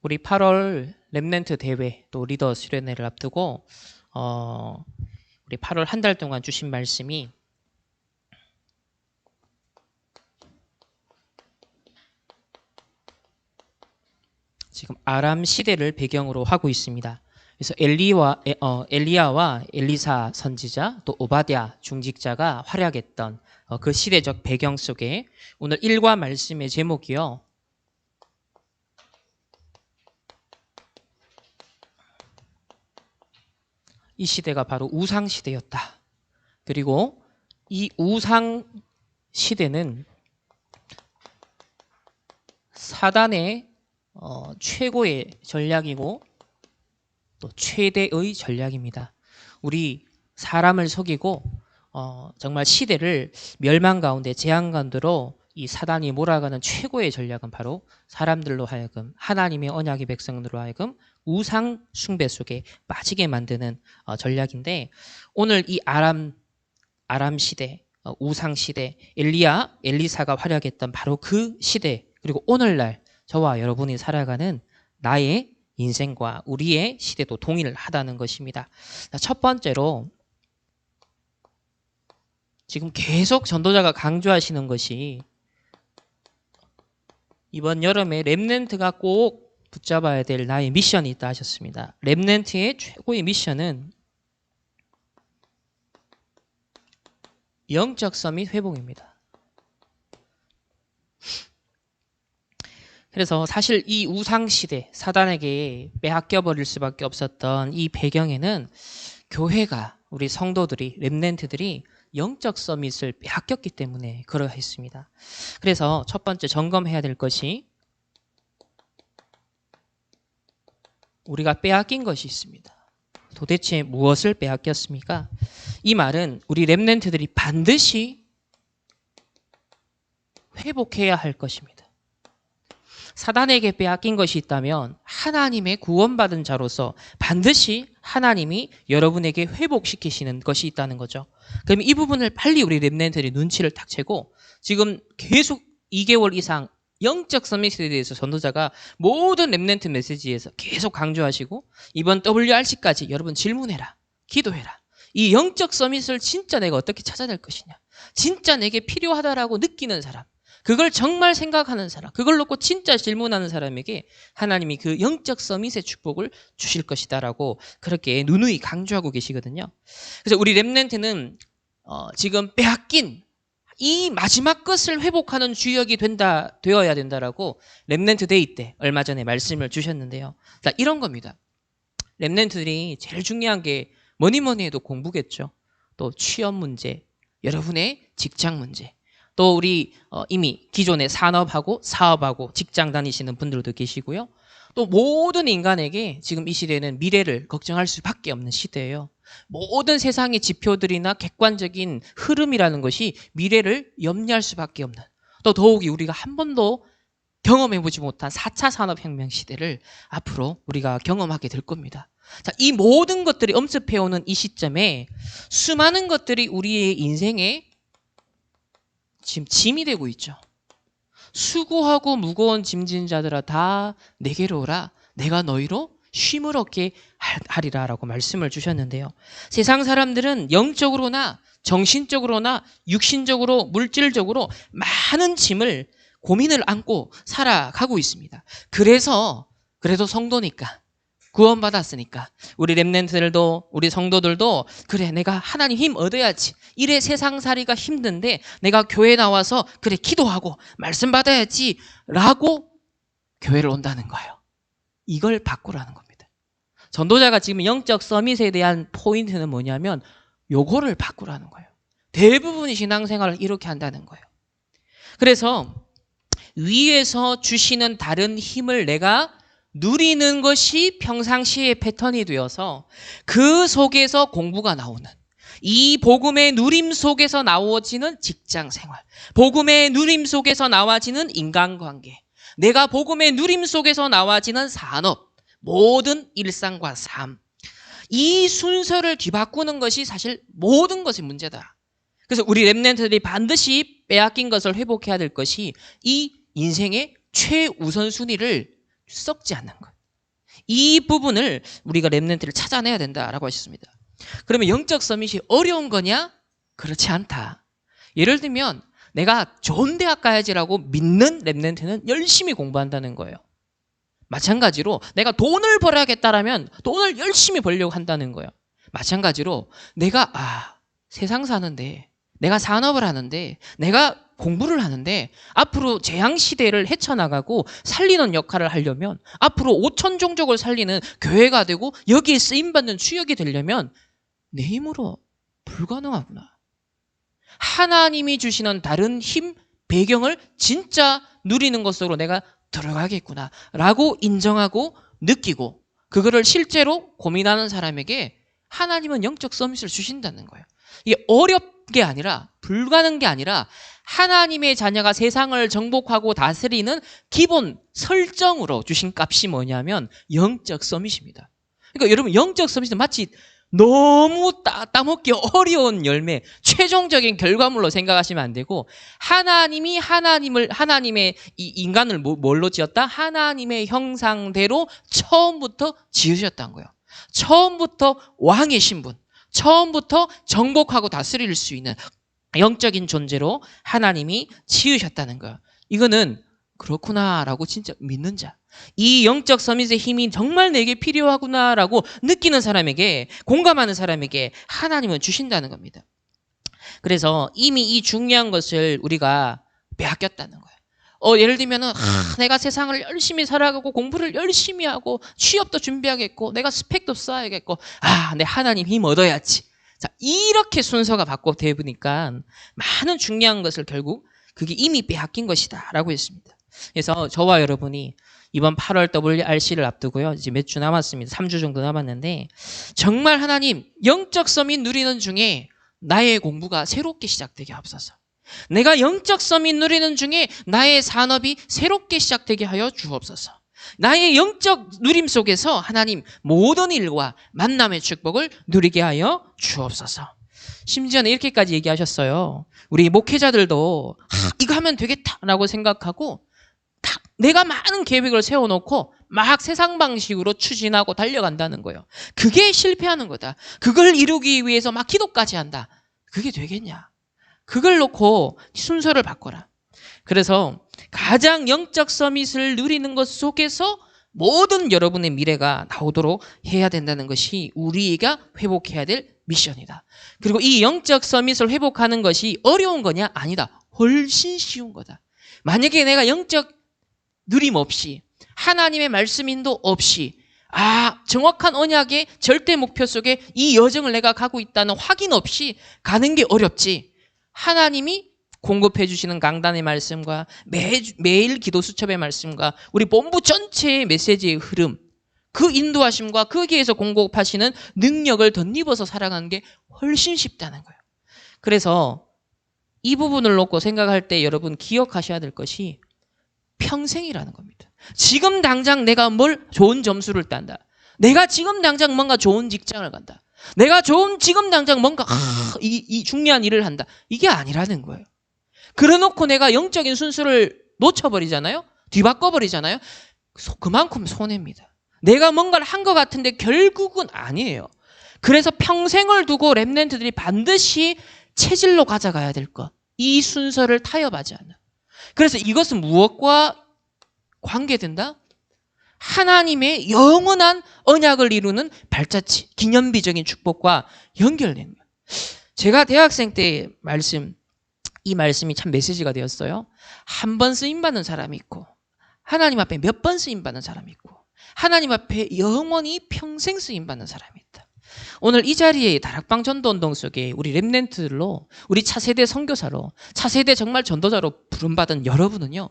우리 8월 랩넨트 대회 또 리더 수련회를 앞두고 우리 8월 한 달 동안 주신 말씀이 지금 아람 시대를 배경으로 하고 있습니다. 그래서 엘리야와 엘리사 선지자 또 오바댜 중직자가 활약했던 그 시대적 배경 속에 오늘 일과 말씀의 제목이요. 이 시대가 바로 우상 시대였다. 그리고 이 우상 시대는 사단의 최고의 전략이고 또 최대의 전략입니다. 우리 사람을 속이고 정말 시대를 멸망 가운데 재앙 가운데로 이 사단이 몰아가는 최고의 전략은 바로 사람들로 하여금 하나님의 언약의 백성들로 하여금 우상 숭배 속에 빠지게 만드는 전략인데 오늘 이 아람 시대, 우상 시대, 엘리사가 활약했던 바로 그 시대 그리고 오늘날 저와 여러분이 살아가는 나의 인생과 우리의 시대도 동일하다는 것입니다. 첫 번째로 지금 계속 전도자가 강조하시는 것이 이번 여름에 랩넨트가 꼭 붙잡아야 될 나의 미션이 있다 하셨습니다. 랩넨트의 최고의 미션은 영적 서밋 회복입니다. 그래서 사실 이 우상시대, 사단에게 빼앗겨버릴 수밖에 없었던 이 배경에는 교회가, 우리 성도들이, 랩넨트들이 영적 서밋을 빼앗겼기 때문에 그러했습니다. 그래서 첫 번째 점검해야 될 것이 우리가 빼앗긴 것이 있습니다. 도대체 무엇을 빼앗겼습니까? 이 말은 우리 랩넨트들이 반드시 회복해야 할 것입니다. 사단에게 빼앗긴 것이 있다면 하나님의 구원받은 자로서 반드시 하나님이 여러분에게 회복시키시는 것이 있다는 거죠. 그럼 이 부분을 빨리 우리 랩넨트들이 눈치를 딱 채고 지금 계속 2개월 이상 영적 서밋에 대해서 전도자가 모든 랩넨트 메시지에서 계속 강조하시고 이번 WRC까지 여러분 질문해라. 기도해라. 이 영적 서밋을 진짜 내가 어떻게 찾아낼 것이냐. 진짜 내게 필요하다라고 느끼는 사람. 그걸 정말 생각하는 사람, 그걸 놓고 진짜 질문하는 사람에게 하나님이 그 영적 서밋의 축복을 주실 것이다라고 그렇게 누누이 강조하고 계시거든요. 그래서 우리 랩넨트는 지금 빼앗긴 이 마지막 것을 회복하는 주역이 되어야 된다라고 랩넨트 데이 때 얼마 전에 말씀을 주셨는데요. 자, 이런 겁니다. 랩넨트들이 제일 중요한 게 뭐니 해도 공부겠죠. 또 취업 문제, 여러분의 직장 문제. 또 우리 이미 기존에 산업하고 사업하고 직장 다니시는 분들도 계시고요. 또 모든 인간에게 지금 이 시대는 미래를 걱정할 수밖에 없는 시대예요. 모든 세상의 지표들이나 객관적인 흐름이라는 것이 미래를 염려할 수밖에 없는 또 더욱이 우리가 한 번도 경험해보지 못한 4차 산업혁명 시대를 앞으로 우리가 경험하게 될 겁니다. 자, 이 모든 것들이 엄습해오는 이 시점에 수많은 것들이 우리의 인생에 지금 짐이 되고 있죠. 수고하고 무거운 짐진 자들아 다 내게로 오라. 내가 너희로 쉼을 얻게 하리라 라고 말씀을 주셨는데요. 세상 사람들은 영적으로나 정신적으로나 육신적으로 물질적으로 많은 짐을 고민을 안고 살아가고 있습니다. 그래도 성도니까 구원받았으니까 우리 랩넨트들도 우리 성도들도 그래 내가 하나님 힘 얻어야지 이래 세상살이가 힘든데 내가 교회 나와서 그래 기도하고 말씀 받아야지 라고 교회를 온다는 거예요. 이걸 바꾸라는 겁니다. 전도자가 지금 영적 서밋에 대한 포인트는 뭐냐면 요거를 바꾸라는 거예요. 대부분의 신앙생활을 이렇게 한다는 거예요. 그래서 위에서 주시는 다른 힘을 내가 누리는 것이 평상시의 패턴이 되어서 그 속에서 공부가 나오는 이 복음의 누림 속에서 나오지는 직장 생활, 복음의 누림 속에서 나와지는 인간관계, 내가 복음의 누림 속에서 나와지는 산업, 모든 일상과 삶, 이 순서를 뒤바꾸는 것이 사실 모든 것의 문제다. 그래서 우리 랩넨트들이 반드시 빼앗긴 것을 회복해야 될 것이 이 인생의 최우선순위를 썩지 않는 것. 이 부분을 우리가 렘넌트를 찾아내야 된다라고 하셨습니다. 그러면 영적 서밋이 어려운 거냐? 그렇지 않다. 예를 들면 내가 좋은 대학 가야지라고 믿는 렘넌트는 열심히 공부한다는 거예요. 마찬가지로 내가 돈을 벌어야겠다라면 돈을 열심히 벌려고 한다는 거예요. 마찬가지로 내가 세상 사는데, 내가 산업을 하는데, 내가 공부를 하는데 앞으로 재앙시대를 헤쳐나가고 살리는 역할을 하려면, 앞으로 5천 종족을 살리는 교회가 되고 여기에 쓰임받는 수역이 되려면 내 힘으로 불가능하구나. 하나님이 주시는 다른 힘, 배경을 진짜 누리는 것으로 내가 들어가겠구나 라고 인정하고 느끼고, 그거를 실제로 고민하는 사람에게 하나님은 영적 서밋을 주신다는 거예요. 이게 어렵게 아니라, 불가능한 게 아니라 하나님의 자녀가 세상을 정복하고 다스리는 기본 설정으로 주신 값이 뭐냐면 영적 서밋입니다. 그러니까 여러분, 영적 서밋은 마치 너무 따먹기 어려운 열매, 최종적인 결과물로 생각하시면 안 되고, 하나님의 이 인간을 뭘로 지었다? 하나님의 형상대로 처음부터 지으셨다는 거예요. 처음부터 왕의 신분, 처음부터 정복하고 다스릴 수 있는 영적인 존재로 하나님이 지으셨다는 거예요. 이거는 그렇구나라고 진짜 믿는 자, 이 영적 서밋의 힘이 정말 내게 필요하구나라고 느끼는 사람에게, 공감하는 사람에게 하나님은 주신다는 겁니다. 그래서 이미 이 중요한 것을 우리가 빼앗겼다는 거예요. 예를 들면은 내가 세상을 열심히 살아가고 공부를 열심히 하고 취업도 준비하겠고 내가 스펙도 쌓아야겠고 내 하나님 힘 얻어야지. 자, 이렇게 순서가 바꿔되어 보니까 많은 중요한 것을 결국 그게 이미 빼앗긴 것이다 라고 했습니다. 그래서 저와 여러분이 이번 8월 WRC를 앞두고요, 이제 몇 주 남았습니다. 3주 정도 남았는데, 정말 하나님 영적 서밋 누리는 중에 나의 공부가 새롭게 시작되게 하옵소서. 내가 영적 서밋 누리는 중에 나의 산업이 새롭게 시작되게 하여 주옵소서. 나의 영적 누림 속에서 하나님 모든 일과 만남의 축복을 누리게 하여 주옵소서. 심지어는 이렇게까지 얘기하셨어요. 우리 목회자들도 이거 하면 되겠다라고 생각하고 내가 많은 계획을 세워놓고 막 세상 방식으로 추진하고 달려간다는 거예요. 그게 실패하는 거다. 그걸 이루기 위해서 막 기도까지 한다. 그게 되겠냐? 그걸 놓고 순서를 바꿔라. 그래서 가장 영적 서밋을 누리는 것 속에서 모든 여러분의 미래가 나오도록 해야 된다는 것이 우리가 회복해야 될 미션이다. 그리고 이 영적 서밋을 회복하는 것이 어려운 거냐? 아니다. 훨씬 쉬운 거다. 만약에 내가 영적 누림 없이, 하나님의 말씀 인도 없이, 정확한 언약의 절대 목표 속에 이 여정을 내가 가고 있다는 확인 없이 가는 게 어렵지, 하나님이 공급해 주시는 강단의 말씀과 매일 기도 수첩의 말씀과 우리 본부 전체의 메시지의 흐름, 그 인도하심과 거기에서 공급하시는 능력을 덧입어서 살아가는 게 훨씬 쉽다는 거예요. 그래서 이 부분을 놓고 생각할 때 여러분 기억하셔야 될 것이 평생이라는 겁니다. 지금 당장 내가 좋은 점수를 딴다. 내가 지금 당장 뭔가 좋은 직장을 간다. 내가 지금 당장 뭔가 이 중요한 일을 한다. 이게 아니라는 거예요. 그래놓고 내가 영적인 순수를 놓쳐버리잖아요. 뒤바꿔버리잖아요. 그만큼 손해입니다. 내가 뭔가를 한 것 같은데 결국은 아니에요. 그래서 평생을 두고 렘넌트들이 반드시 체질로 가져가야 될 것, 이 순서를 타협하지 않아. 그래서 이것은 무엇과 관계된다? 하나님의 영원한 언약을 이루는 발자취, 기념비적인 축복과 연결된 거예요. 제가 대학생 때 이 말씀이 참 메시지가 되었어요. 한 번 쓰임받는 사람이 있고, 하나님 앞에 몇 번 쓰임받는 사람이 있고, 하나님 앞에 영원히 평생 쓰임받는 사람이 있다. 오늘 이 자리에 다락방 전도운동 속에 우리 렘넌트들로, 우리 차세대 선교사로, 차세대 정말 전도자로 부름받은 여러분은요,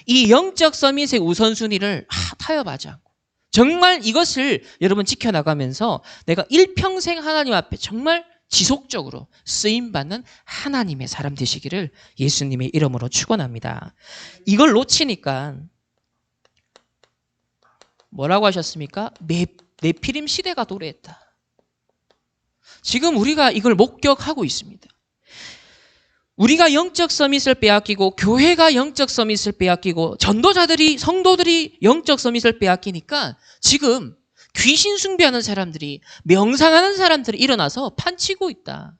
이 영적 서밋의 우선순위를 타협하지 않고 정말 이것을 여러분 지켜나가면서 내가 일평생 하나님 앞에 정말 지속적으로 쓰임받는 하나님의 사람 되시기를 예수님의 이름으로 축원합니다. 이걸 놓치니까 뭐라고 하셨습니까? 네피림 시대가 도래했다. 지금 우리가 이걸 목격하고 있습니다. 우리가 영적 서밋을 빼앗기고 교회가 영적 서밋을 빼앗기고 전도자들이 성도들이 영적 서밋을 빼앗기니까 지금 귀신 숭배하는 사람들이 명상하는 사람들이 일어나서 판치고 있다.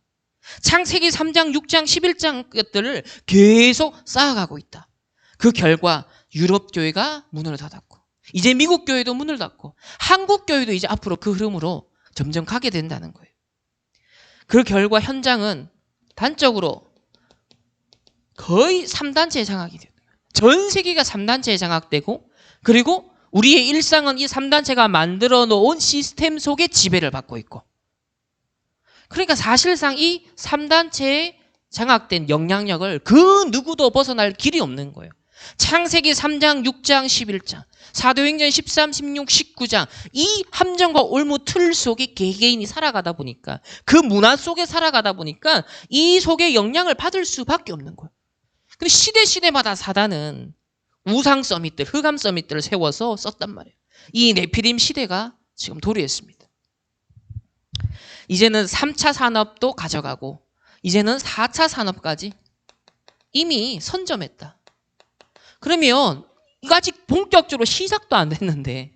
창세기 3장, 6장, 11장 것들을 계속 쌓아가고 있다. 그 결과 유럽 교회가 문을 닫았고 이제 미국 교회도 문을 닫고 한국 교회도 이제 앞으로 그 흐름으로 점점 가게 된다는 거예요. 그 결과 현장은 단적으로 거의 3단체에 장악이 돼요. 전 세계가 3단체에 장악되고 그리고 우리의 일상은 이 3단체가 만들어 놓은 시스템 속에 지배를 받고 있고 그러니까 사실상 이 3단체에 장악된 영향력을 그 누구도 벗어날 길이 없는 거예요. 창세기 3장, 6장, 11장, 사도행전 13, 16, 19장 이 함정과 올무 틀 속에 개개인이 살아가다 보니까 그 문화 속에 살아가다 보니까 이 속에 영향을 받을 수밖에 없는 거예요. 근데 시대마다 사단은 우상 서밋들, 흑암 서밋들을 세워서 썼단 말이에요. 이 네피림 시대가 지금 도래했습니다. 이제는 3차 산업도 가져가고 이제는 4차 산업까지 이미 선점했다. 그러면 이거 아직 본격적으로 시작도 안 됐는데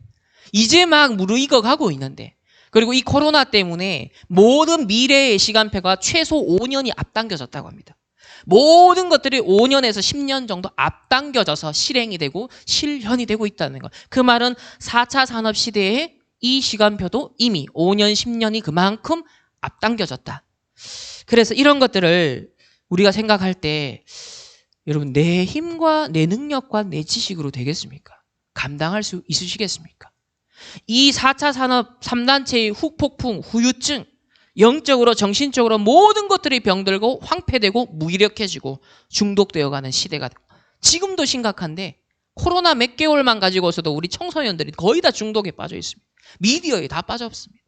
이제 막 무르익어 가고 있는데 그리고 이 코로나 때문에 모든 미래의 시간표가 최소 5년이 앞당겨졌다고 합니다. 모든 것들이 5년에서 10년 정도 앞당겨져서 실행이 되고 실현이 되고 있다는 것. 그 말은 4차 산업시대에 이 시간표도 이미 5년, 10년이 그만큼 앞당겨졌다. 그래서 이런 것들을 우리가 생각할 때 여러분 내 힘과 내 능력과 내 지식으로 되겠습니까? 감당할 수 있으시겠습니까? 이 4차 산업 3단체의 후폭풍, 후유증 영적으로 정신적으로 모든 것들이 병들고 황폐되고 무기력해지고 중독되어가는 시대가 지금도 심각한데 코로나 몇 개월만 가지고서도 우리 청소년들이 거의 다 중독에 빠져 있습니다. 미디어에 다 빠져 없습니다.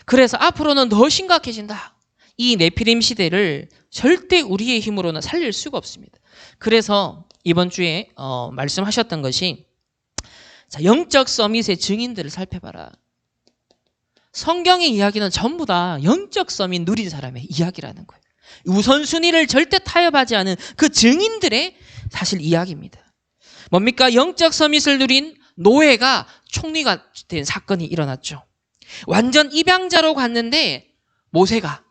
그래서 앞으로는 더 심각해진다. 이 네피림 시대를 절대 우리의 힘으로는 살릴 수가 없습니다. 그래서 이번 주에 말씀하셨던 것이 자, 영적 서밋의 증인들을 살펴봐라. 성경의 이야기는 전부 다 영적 서밋 누린 사람의 이야기라는 거예요. 우선순위를 절대 타협하지 않은 그 증인들의 사실 이야기입니다. 뭡니까? 영적 서밋을 누린 노예가 총리가 된 사건이 일어났죠. 완전 입양자로 갔는데 모세가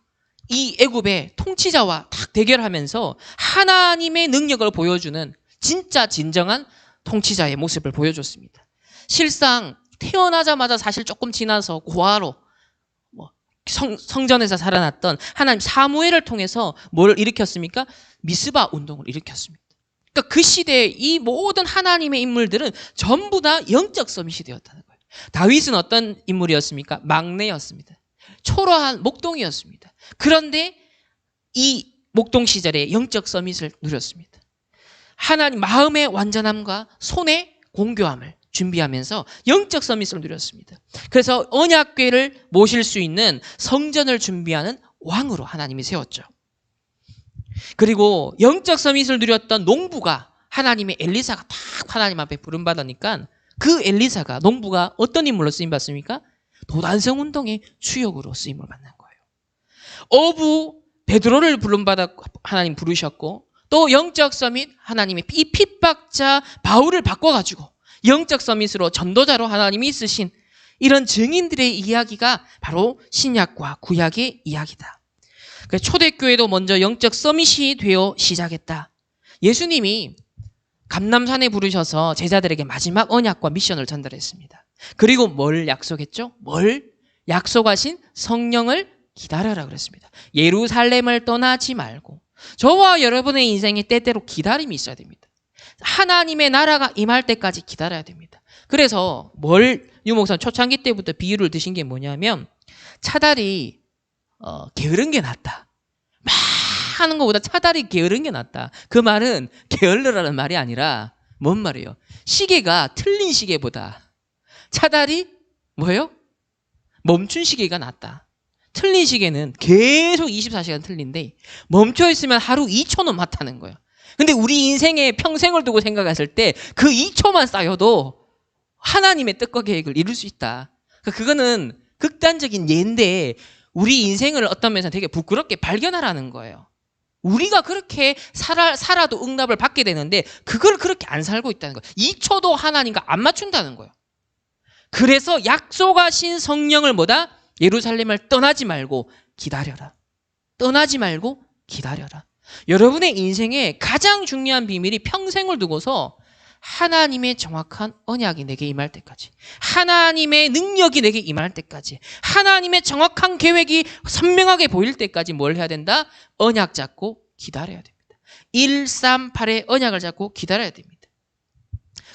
이 애굽의 통치자와 딱 대결하면서 하나님의 능력을 보여주는 진짜 진정한 통치자의 모습을 보여줬습니다. 실상 태어나자마자 사실 조금 지나서 고아로 성전에서 살아났던 하나님 사무엘을 통해서 뭘 일으켰습니까? 미스바 운동을 일으켰습니다. 그러니까 그 시대에 이 모든 하나님의 인물들은 전부 다 영적 서밋이 되었다는 거예요. 다윗은 어떤 인물이었습니까? 막내였습니다. 초라한 목동이었습니다. 그런데 이 목동 시절에 영적 서밋을 누렸습니다. 하나님 마음의 완전함과 손의 공교함을 준비하면서 영적 서밋을 누렸습니다. 그래서 언약궤를 모실 수 있는 성전을 준비하는 왕으로 하나님이 세웠죠. 그리고 영적 서밋을 누렸던 농부가 하나님의 엘리사가 딱 하나님 앞에 부름받으니까 그 엘리사가 농부가 어떤 인물로 쓰임받습니까? 도단성 운동의 주역으로 쓰임을 받는 거예요. 어부 베드로를 부름받아 하나님 부르셨고 또 영적 서밋 하나님의 이 핍박자 바울을 바꿔가지고 영적 서밋으로 전도자로 하나님이 쓰신 이런 증인들의 이야기가 바로 신약과 구약의 이야기다. 초대교회도 먼저 영적 서밋이 되어 시작했다. 예수님이 감람산에 부르셔서 제자들에게 마지막 언약과 미션을 전달했습니다. 그리고 뭘 약속했죠? 뭘 약속하신 성령을 기다려라 그랬습니다. 예루살렘을 떠나지 말고 저와 여러분의 인생에 때때로 기다림이 있어야 됩니다. 하나님의 나라가 임할 때까지 기다려야 됩니다. 그래서 유 목사님 초창기 때부터 비유를 드신 게 뭐냐면 차달이 게으른 게 낫다. 막 하는 것보다 차달이 게으른 게 낫다. 그 말은 게을르라는 말이 아니라 뭔 말이에요? 시계가 틀린 시계보다 차달이 뭐예요? 멈춘 시계가 낫다. 틀린 시계는 계속 24시간 틀린데 멈춰 있으면 하루 2초는 맞다는 거예요. 근데 우리 인생에 평생을 두고 생각했을 때 그 2초만 쌓여도 하나님의 뜻과 계획을 이룰 수 있다. 그거는 극단적인 예인데 우리 인생을 어떤 면에서 되게 부끄럽게 발견하라는 거예요. 우리가 그렇게 살아도 응답을 받게 되는데 그걸 그렇게 안 살고 있다는 거예요. 2초도 하나님과 안 맞춘다는 거예요. 그래서 약속하신 성령을 뭐다? 예루살렘을 떠나지 말고 기다려라. 떠나지 말고 기다려라. 여러분의 인생에 가장 중요한 비밀이 평생을 두고서 하나님의 정확한 언약이 내게 임할 때까지, 하나님의 능력이 내게 임할 때까지, 하나님의 정확한 계획이 선명하게 보일 때까지 뭘 해야 된다? 언약 잡고 기다려야 됩니다. 138의 언약을 잡고 기다려야 됩니다.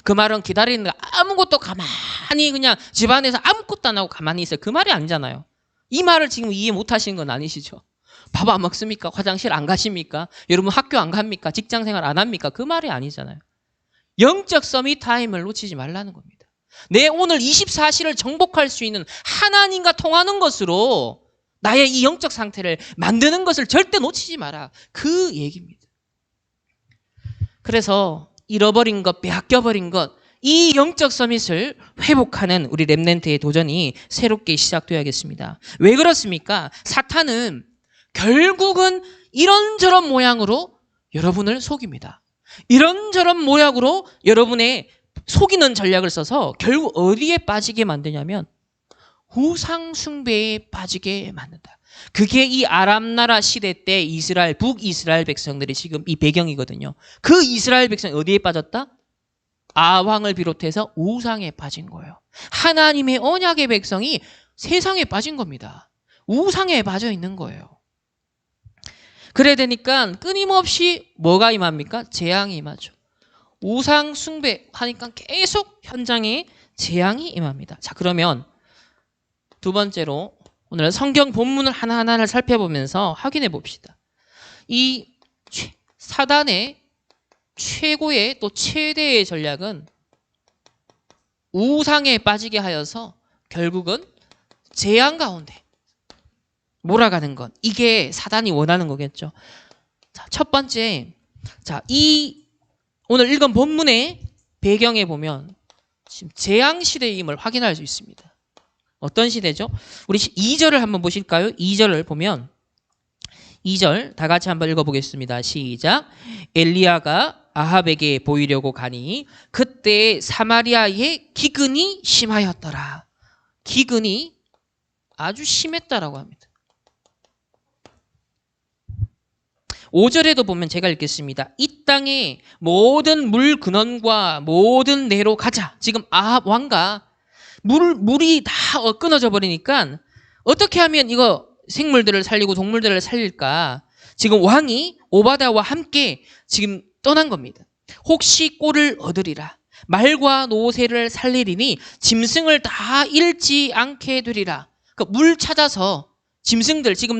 그 말은 기다리는 거 아무것도 가만히 그냥 집안에서 아무것도 안 하고 가만히 있어요. 그 말이 아니잖아요. 이 말을 지금 이해 못 하시는 건 아니시죠? 밥 안 먹습니까? 화장실 안 가십니까? 여러분 학교 안 갑니까? 직장 생활 안 합니까? 그 말이 아니잖아요. 영적 서밋 타임을 놓치지 말라는 겁니다. 내 오늘 24시를 정복할 수 있는 하나님과 통하는 것으로 나의 이 영적 상태를 만드는 것을 절대 놓치지 마라. 그 얘기입니다. 그래서 잃어버린 것, 빼앗겨버린 것, 이 영적 서밋을 회복하는 우리 렘넌트의 도전이 새롭게 시작되어야겠습니다. 왜 그렇습니까? 사탄은 결국은 이런저런 모양으로 여러분을 속입니다. 이런저런 모양으로 여러분의 속이는 전략을 써서 결국 어디에 빠지게 만드냐면 우상 숭배에 빠지게 만든다. 그게 이 아람 나라 시대 때 이스라엘, 북이스라엘 백성들이 지금 이 배경이거든요. 그 이스라엘 백성이 어디에 빠졌다? 아왕을 비롯해서 우상에 빠진 거예요. 하나님의 언약의 백성이 세상에 빠진 겁니다. 우상에 빠져 있는 거예요. 그래야 되니까 끊임없이 뭐가 임합니까? 재앙이 임하죠. 우상 숭배 하니까 계속 현장에 재앙이 임합니다. 자, 그러면 두 번째로 오늘 성경 본문을 하나하나를 살펴보면서 확인해 봅시다. 이 사단의 최고의 또 최대의 전략은 우상에 빠지게 하여서 결국은 재앙 가운데 몰아가는 것. 이게 사단이 원하는 거겠죠. 자, 첫 번째, 자, 이 오늘 읽은 본문의 배경에 보면 지금 재앙 시대임을 확인할 수 있습니다. 어떤 시대죠? 우리 2절을 한번 보실까요? 2절을 보면 2절 다 같이 한번 읽어보겠습니다. 시작. 엘리야가 아합에게 보이려고 가니 그때 사마리아에 기근이 심하였더라. 기근이 아주 심했다라고 합니다. 5절에도 보면 제가 읽겠습니다. 이 땅의 모든 물 근원과 모든 내로 가자. 지금 아합 왕가 물이 다 끊어져 버리니까 어떻게 하면 이거 생물들을 살리고 동물들을 살릴까? 지금 왕이 오바댜와 함께 지금 떠난 겁니다. 혹시 꼴을 얻으리라. 말과 노새를 살리리니 짐승을 다 잃지 않게 되리라. 그러니까 물 찾아서 짐승들 지금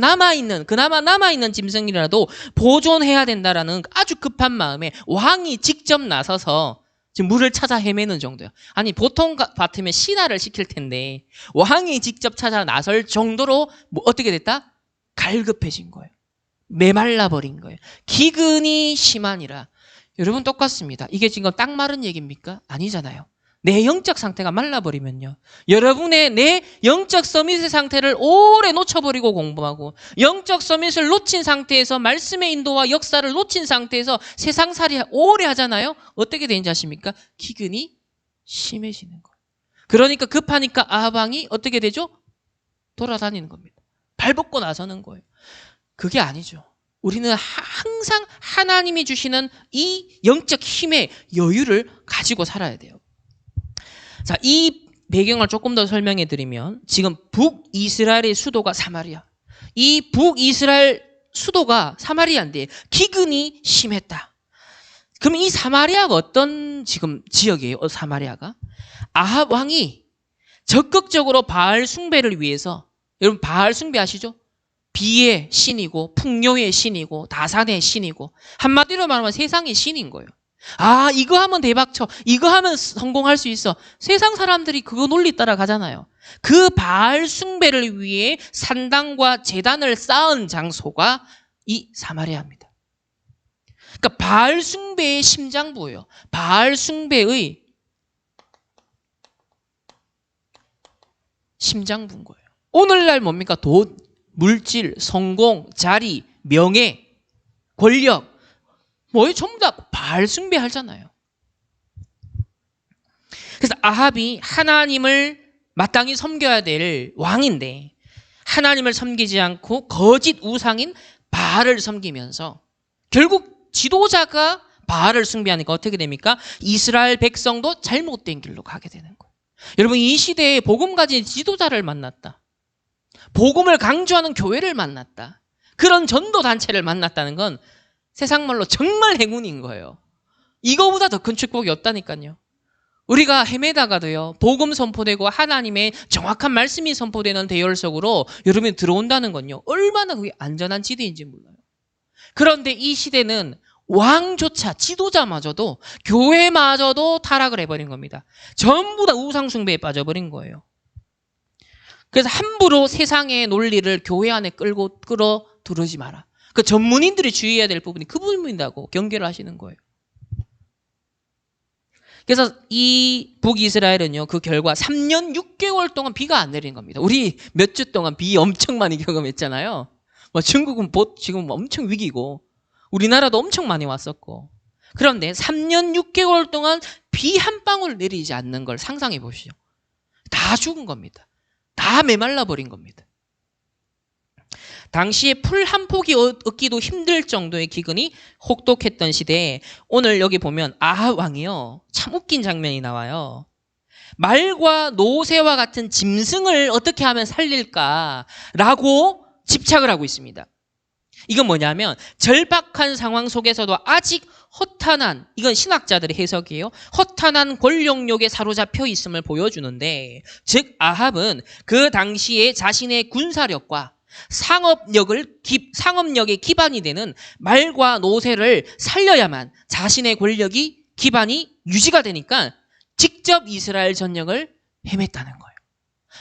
그나마 남아있는 짐승이라도 보존해야 된다라는 아주 급한 마음에 왕이 직접 나서서 지금 물을 찾아 헤매는 정도예요. 아니 보통 같으면 신하를 시킬 텐데 왕이 직접 찾아 나설 정도로 어떻게 됐다? 갈급해진 거예요. 메말라 버린 거예요. 기근이 심하니라. 여러분 똑같습니다. 이게 지금 딱 마른 얘기입니까? 아니잖아요. 내 영적 상태가 말라버리면요. 여러분의 내 영적 서밋의 상태를 오래 놓쳐버리고 공부하고 영적 서밋을 놓친 상태에서 말씀의 인도와 역사를 놓친 상태에서 세상살이 오래 하잖아요. 어떻게 되는지 아십니까? 기근이 심해지는 거예요. 그러니까 급하니까 아합왕이 어떻게 되죠? 돌아다니는 겁니다. 발벗고 나서는 거예요. 그게 아니죠. 우리는 항상 하나님이 주시는 이 영적 힘의 여유를 가지고 살아야 돼요. 자, 이 배경을 조금 더 설명해 드리면 지금 북이스라엘의 수도가 사마리아. 이 북이스라엘 수도가 사마리아인데 기근이 심했다. 그럼 이 사마리아가 어떤 지금 지역이에요? 사마리아가? 아합 왕이 적극적으로 바알 숭배를 위해서, 여러분 바알 숭배 아시죠? 비의 신이고 풍요의 신이고 다산의 신이고 한마디로 말하면 세상의 신인 거예요. 아, 이거 하면 대박쳐. 이거 하면 성공할 수 있어. 세상 사람들이 그거 논리 따라가잖아요. 그 바알 숭배를 위해 산당과 제단을 쌓은 장소가 이 사마리아입니다. 그러니까 바알 숭배의 심장부예요. 바알 숭배의 심장부인 거예요. 오늘날 뭡니까? 돈, 물질, 성공, 자리, 명예. 권력, 뭐 전부 다 바알 숭배하잖아요. 그래서 아합이 하나님을 마땅히 섬겨야 될 왕인데 하나님을 섬기지 않고 거짓 우상인 바알을 섬기면서 결국 지도자가 바알을 숭배하니까 어떻게 됩니까? 이스라엘 백성도 잘못된 길로 가게 되는 거예요. 여러분, 이 시대에 복음 가진 지도자를 만났다. 복음을 강조하는 교회를 만났다. 그런 전도 단체를 만났다는 건 세상 말로 정말 행운인 거예요. 이거보다 더 큰 축복이 없다니까요. 우리가 헤매다가도요, 복음 선포되고 하나님의 정확한 말씀이 선포되는 대열 속으로 여러분이 들어온다는 건요, 얼마나 그게 안전한 지대인지 몰라요. 그런데 이 시대는 왕조차, 지도자마저도, 교회마저도 타락을 해버린 겁니다. 전부 다 우상숭배에 빠져버린 거예요. 그래서 함부로 세상의 논리를 교회 안에 끌어 들어오지 마라. 그 전문인들이 주의해야 될 부분이 그 부분이라고 경계를 하시는 거예요. 그래서 이 북이스라엘은요, 그 결과 3년 6개월 동안 비가 안 내리는 겁니다. 우리 몇 주 동안 비 엄청 많이 경험했잖아요. 뭐 중국은 지금 엄청 위기고, 우리나라도 엄청 많이 왔었고. 그런데 3년 6개월 동안 비 한 방울 내리지 않는 걸 상상해 보시죠. 다 죽은 겁니다. 다 메말라 버린 겁니다. 당시에 풀 한 폭이 얻기도 힘들 정도의 기근이 혹독했던 시대에 오늘 여기 보면 아합 왕이요, 참 웃긴 장면이 나와요. 말과 노새와 같은 짐승을 어떻게 하면 살릴까라고 집착을 하고 있습니다. 이건 뭐냐면 절박한 상황 속에서도 아직 허탄한, 이건 신학자들의 해석이에요, 허탄한 권력욕에 사로잡혀 있음을 보여주는데, 즉 아합은 그 당시에 자신의 군사력과 상업력의 기반이 되는 말과 노새를 살려야만 자신의 권력이, 기반이 유지가 되니까 직접 이스라엘 전역을 헤맸다는 거예요.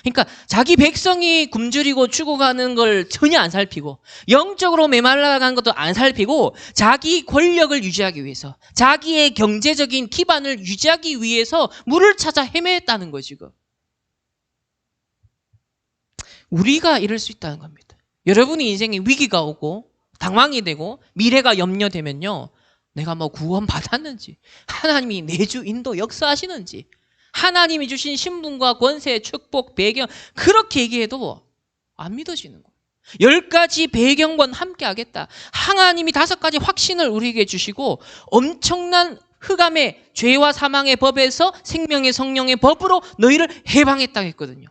그러니까 자기 백성이 굶주리고 죽어가는 걸 전혀 안 살피고, 영적으로 메말라간 것도 안 살피고, 자기 권력을 유지하기 위해서, 자기의 경제적인 기반을 유지하기 위해서 물을 찾아 헤맸다는 거죠, 지금. 우리가 이럴 수 있다는 겁니다. 여러분이 인생에 위기가 오고 당황이 되고 미래가 염려되면요, 내가 뭐 구원 받았는지, 하나님이 내주 인도 역사하시는지, 하나님이 주신 신분과 권세, 축복, 배경, 그렇게 얘기해도 안 믿어지는 거예요. 10가지 배경과 함께 하겠다. 하나님이 5가지 확신을 우리에게 주시고 엄청난 흑암의 죄와 사망의 법에서 생명의 성령의 법으로 너희를 해방했다 했거든요.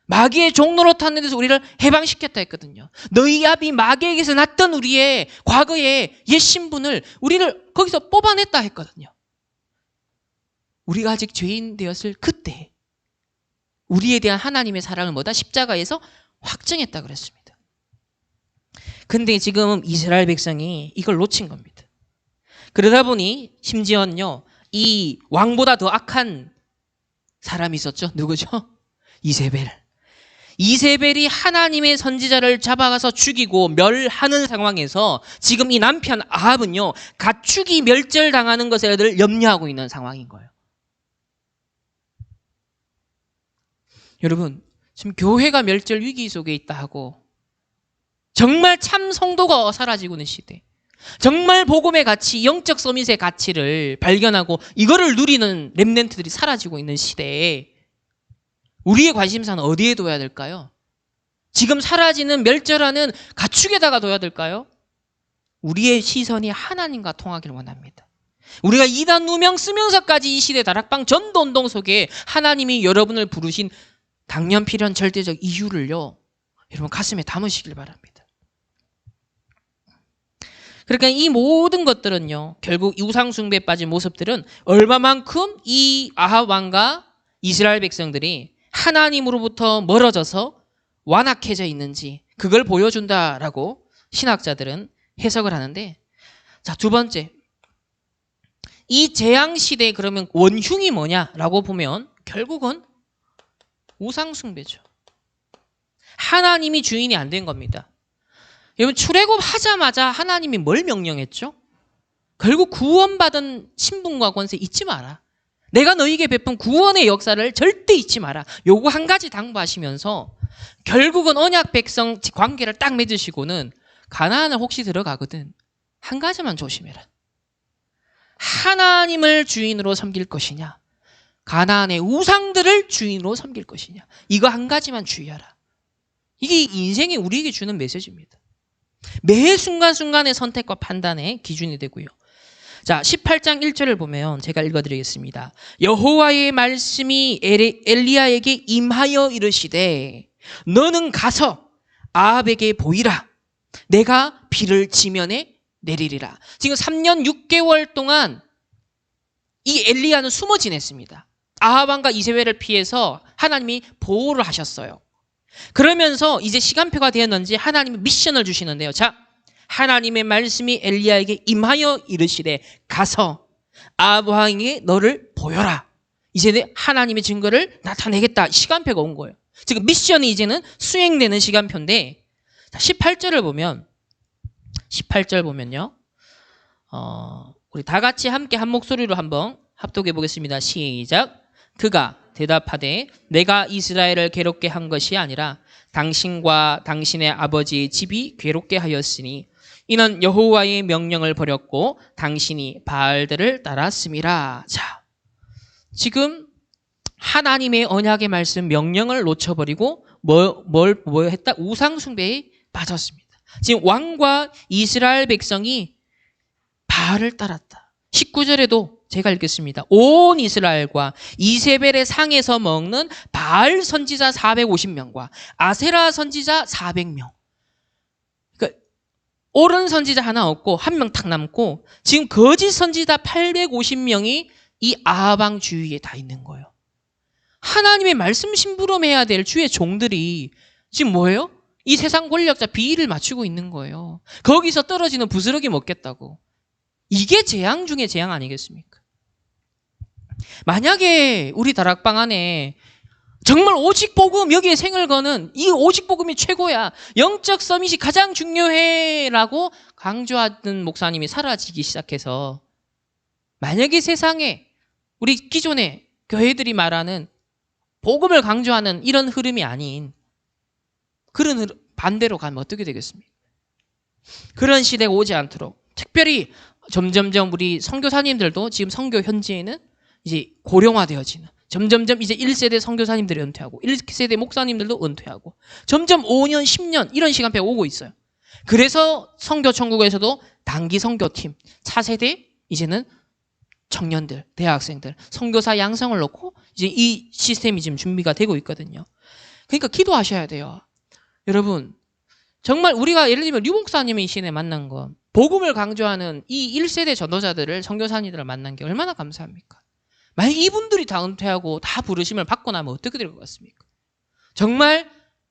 마귀의 종로로 타는 데서 우리를 해방시켰다 했거든요. 너희 아비 마귀에게서 났던 우리의 과거의 옛 신분을, 우리를 거기서 뽑아냈다 했거든요. 우리가 아직 죄인 되었을 그때 우리에 대한 하나님의 사랑을 뭐다? 십자가에서 확증했다 그랬습니다. 근데 지금 이스라엘 백성이 이걸 놓친 겁니다. 그러다 보니 심지어는요, 이 왕보다 더 악한 사람이 있었죠. 누구죠? 이세벨이 하나님의 선지자를 잡아가서 죽이고 멸하는 상황에서 지금 이 남편 아합은요, 가축이 멸절당하는 것에 늘 염려하고 있는 상황인 거예요. 여러분, 지금 교회가 멸절 위기 속에 있다 하고, 정말 참 성도가 사라지고 있는 시대, 정말 복음의 가치, 영적 서밋의 가치를 발견하고 이거를 누리는 렘넌트들이 사라지고 있는 시대에 우리의 관심사는 어디에 둬야 될까요? 지금 사라지는 멸절하는 가축에다가 둬야 될까요? 우리의 시선이 하나님과 통하기를 원합니다. 우리가 이단 누명 쓰면서까지 이 시대 다락방 전도운동 속에 하나님이 여러분을 부르신 당연필연 절대적 이유를요, 여러분 가슴에 담으시길 바랍니다. 그러니까 이 모든 것들은요, 결국 우상숭배에 빠진 모습들은 얼마만큼 이 아합 왕과 이스라엘 백성들이 하나님으로부터 멀어져서 완악해져 있는지 그걸 보여준다라고 신학자들은 해석을 하는데, 자, 두 번째, 이 재앙시대에 그러면 원흉이 뭐냐라고 보면 결국은 우상숭배죠. 하나님이 주인이 안 된 겁니다. 여러분, 출애굽 하자마자 하나님이 뭘 명령했죠? 결국 구원받은 신분과 권세 잊지 마라. 내가 너희에게 베푼 구원의 역사를 절대 잊지 마라. 요거 한 가지 당부하시면서 결국은 언약 백성 관계를 딱 맺으시고는 가나안을 혹시 들어가거든 한 가지만 조심해라. 하나님을 주인으로 섬길 것이냐, 가나안의 우상들을 주인으로 섬길 것이냐, 이거 한 가지만 주의하라. 이게 인생이 우리에게 주는 메시지입니다. 매 순간순간의 선택과 판단의 기준이 되고요. 자, 18장 1절을 보면 제가 읽어드리겠습니다. 여호와의 말씀이 엘리야에게 임하여 이르시되 너는 가서 아합에게 보이라. 내가 비를 지면에 내리리라. 지금 3년 6개월 동안 이 엘리야는 숨어 지냈습니다. 아합 왕과 이세벨을 피해서 하나님이 보호를 하셨어요. 그러면서 이제 시간표가 되었는지 하나님이 미션을 주시는데요. 자, 하나님의 말씀이 엘리야에게 임하여 이르시되 가서 아합 왕에게 너를 보여라. 이제 하나님의 증거를 나타내겠다. 시간표가 온 거예요. 지금 미션이 이제는 수행되는 시간표인데, 18절을 보면, 18절 보면요. 우리 다 같이 함께 한 목소리로 한번 합독해 보겠습니다. 시작. 그가 대답하되 내가 이스라엘을 괴롭게 한 것이 아니라 당신과 당신의 아버지의 집이 괴롭게 하였으니 이는 여호와의 명령을 버렸고 당신이 바알들을 따랐음이라. 자, 지금 하나님의 언약의 말씀 명령을 놓쳐버리고 뭘 했다? 우상 숭배에 빠졌습니다. 지금 왕과 이스라엘 백성이 바알을 따랐다. 19절에도 제가 읽겠습니다. 온 이스라엘과 이세벨의 상에서 먹는 바알 선지자 450명과 아세라 선지자 400명. 그러니까 옳은 선지자 하나 없고 한 명 탁 남고 지금 거짓 선지자 850명이 이 아합 왕 주위에 다 있는 거예요. 하나님의 말씀 심부름해야 될 주의 종들이 지금 뭐예요? 이 세상 권력자 비위를 맞추고 있는 거예요. 거기서 떨어지는 부스러기 먹겠다고. 이게 재앙 중에 재앙 아니겠습니까? 만약에 우리 다락방 안에 정말 오직 복음, 여기에 생을 거는 이 오직 복음이 최고야, 영적 서밋이 가장 중요해라고 강조하던 목사님이 사라지기 시작해서, 만약에 세상에 우리 기존의 교회들이 말하는 복음을 강조하는 이런 흐름이 아닌 그런 반대로 가면 어떻게 되겠습니까? 그런 시대가 오지 않도록 특별히 점점점 우리 선교사님들도 지금 선교 현지에는 이제 고령화되어지는, 점점점 이제 1세대 선교사님들이 은퇴하고 1세대 목사님들도 은퇴하고 점점 5년, 10년 이런 시간표가 오고 있어요. 그래서 선교천국에서도 단기 선교팀, 차세대 이제는 청년들, 대학생들, 선교사 양성을 놓고 이제 이 시스템이 지금 준비가 되고 있거든요. 그러니까 기도하셔야 돼요. 여러분, 정말 우리가 예를 들면 류 목사님이 이 시대에 만난 거, 복음을 강조하는 이 1세대 전도자들을, 선교사님들을 만난 게 얼마나 감사합니까? 만약 이분들이 다 은퇴하고 다 부르심을 받고 나면 어떻게 될 것 같습니까? 정말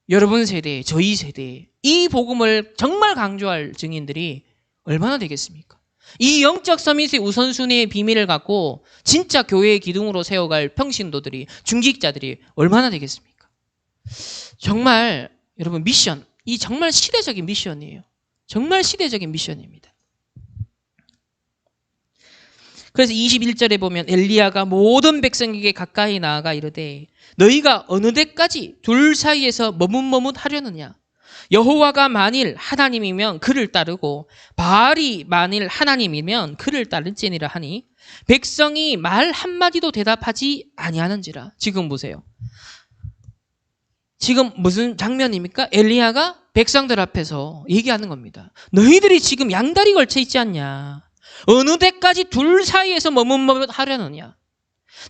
여러분 세대, 저희 세대, 이 복음을 정말 강조할 증인들이 얼마나 되겠습니까? 이 영적 서밋의 우선순위의 비밀을 갖고 진짜 교회의 기둥으로 세워갈 평신도들이, 중직자들이 얼마나 되겠습니까? 정말 여러분 미션, 이 정말 시대적인 미션이에요. 정말 시대적인 미션입니다. 그래서 21절에 보면 엘리야가 모든 백성에게 가까이 나아가 이르되 너희가 어느 데까지 둘 사이에서 머뭇머뭇하려느냐? 여호와가 만일 하나님이면 그를 따르고 바알이 만일 하나님이면 그를 따를지니라 하니 백성이 말 한마디도 대답하지 아니하는지라. 지금 보세요. 지금 무슨 장면입니까? 엘리야가 백성들 앞에서 얘기하는 겁니다. 너희들이 지금 양다리 걸쳐 있지 않냐? 어느 데까지 둘 사이에서 머뭇머뭇하려느냐?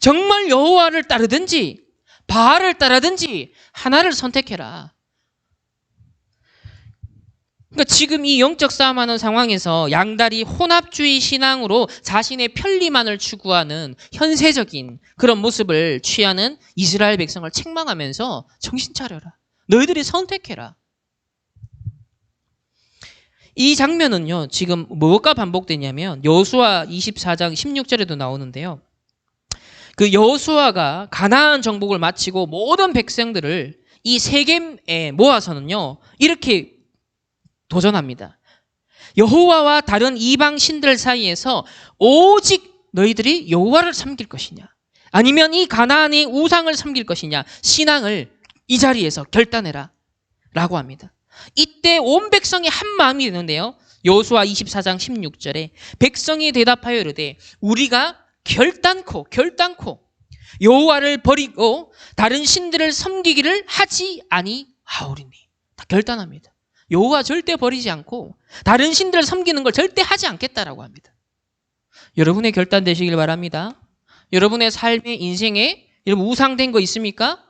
정말 여호와를 따르든지 바알을 따르든지 하나를 선택해라. 그러니까 지금 이 영적 싸움하는 상황에서 양다리 혼합주의 신앙으로 자신의 편리만을 추구하는 현세적인 그런 모습을 취하는 이스라엘 백성을 책망하면서 정신 차려라. 너희들이 선택해라. 이 장면은요, 지금 뭐가 반복되냐면 여호수아 24장 16절에도 나오는데요. 그 여호수아가 가나안 정복을 마치고 모든 백성들을 이 세겜에 모아서는요, 이렇게 도전합니다. 여호와와 다른 이방 신들 사이에서 오직 너희들이 여호와를 섬길 것이냐, 아니면 이 가나안의 우상을 섬길 것이냐, 신앙을 이 자리에서 결단해라 라고 합니다. 이때 온 백성이 한 마음이 되는데요, 여호수아 24장 16절에 백성이 대답하여 이르되 우리가 결단코 여호와를 버리고 다른 신들을 섬기기를 하지 아니하오리니. 다 결단합니다. 여호와 절대 버리지 않고 다른 신들을 섬기는 걸 절대 하지 않겠다라고 합니다. 여러분의 결단 되시길 바랍니다. 여러분의 삶의 인생에 여러분 우상된 거 있습니까?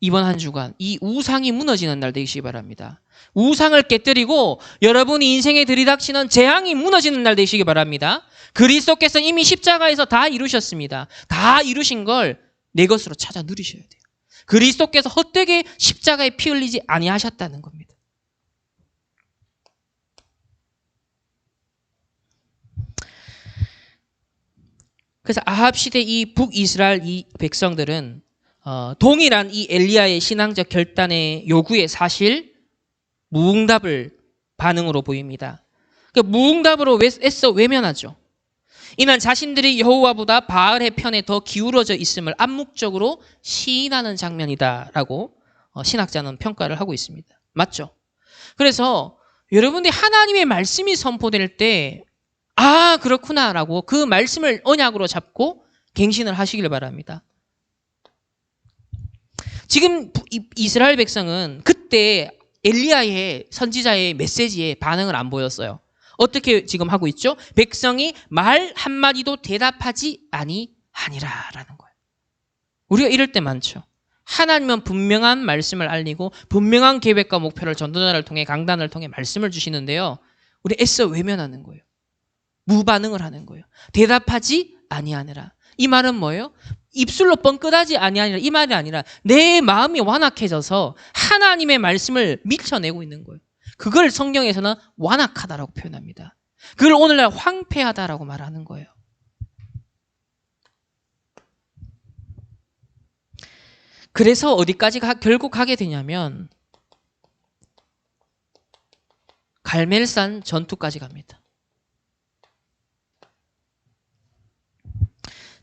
이번 한 주간 이 우상이 무너지는 날 되시기 바랍니다. 우상을 깨뜨리고 여러분이 인생에 들이닥치는 재앙이 무너지는 날 되시기 바랍니다. 그리스도께서 이미 십자가에서 다 이루셨습니다. 다 이루신 걸 내 것으로 찾아 누리셔야 돼요. 그리스도께서 헛되게 십자가에 피 흘리지 아니하셨다는 겁니다. 그래서 아합 시대 이 북이스라엘 이 백성들은 동일한 이 엘리야의 신앙적 결단의 요구에 사실 무응답을 반응으로 보입니다. 그러니까 무응답으로 애써 외면하죠. 이는 자신들이 여호와보다 바알의 편에 더 기울어져 있음을 암묵적으로 시인하는 장면이다라고 신학자는 평가를 하고 있습니다. 맞죠? 그래서 여러분들이 하나님의 말씀이 선포될 때 아 그렇구나라고 그 말씀을 언약으로 잡고 갱신을 하시길 바랍니다. 지금 이스라엘 백성은 그때 엘리야의 선지자의 메시지에 반응을 안 보였어요. 어떻게 지금 하고 있죠? 백성이 말 한마디도 대답하지 아니하니라라는 거예요. 우리가 이럴 때 많죠. 하나님은 분명한 말씀을 알리고 분명한 계획과 목표를 전도자를 통해 강단을 통해 말씀을 주시는데요. 우리 애써 외면하는 거예요. 무반응을 하는 거예요. 대답하지 아니하니라. 이 말은 뭐예요? 입술로 뻥끗하지 아니하니라. 이 말이 아니라 내 마음이 완악해져서 하나님의 말씀을 밀쳐내고 있는 거예요. 그걸 성경에서는 완악하다라고 표현합니다. 그걸 오늘날 황폐하다라고 말하는 거예요. 그래서 어디까지 결국 가게 되냐면 갈멜산 전투까지 갑니다.